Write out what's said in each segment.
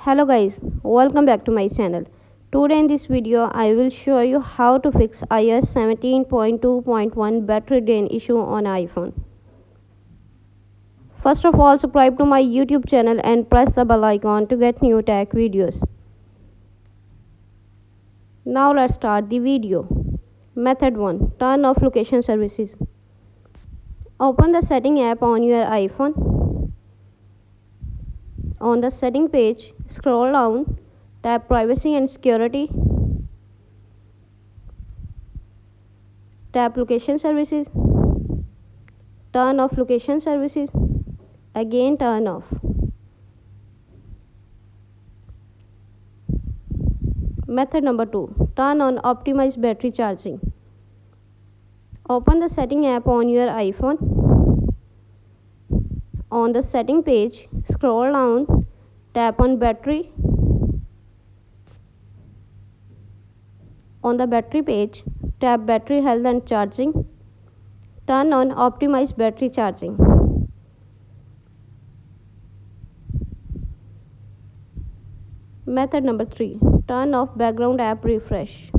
Hello guys, welcome back to my channel. Today in this video I will show you how to fix iOS 17.2.1 battery drain issue on iPhone. First of all, subscribe to my YouTube channel and press the bell icon to get new tech videos. Now let's start the video. Method 1. Turn off location services. Open the setting app on your iPhone. On the setting page, scroll down, tap privacy and security, tap location services, turn off location services, again turn off. Method number 2. Turn on optimized battery charging. Open the setting app on your iPhone. On the setting page, scroll down, tap on battery. On the battery page, tap battery health and charging. Turn on optimized battery charging. Method number 3. Turn off background app refresh.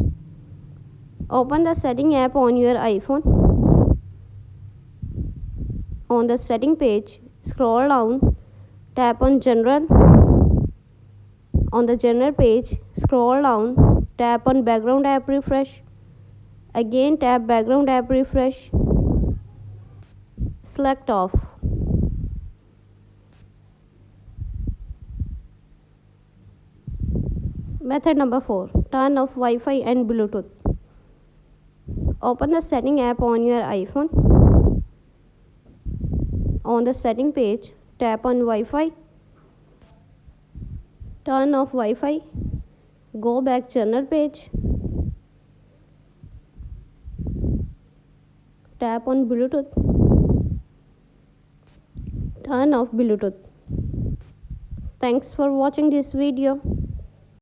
Open the setting app on your iPhone. On the setting page, scroll down, tap on general. On the general page, scroll down, tap on background app refresh. Again tap background app refresh. Select off. Method number 4. Turn off Wi-Fi and Bluetooth. Open the setting app on your iPhone. On the setting page, tap on Wi-Fi. Turn off Wi-Fi. Go back general page. Tap on Bluetooth. Turn off Bluetooth. Thanks for watching this video.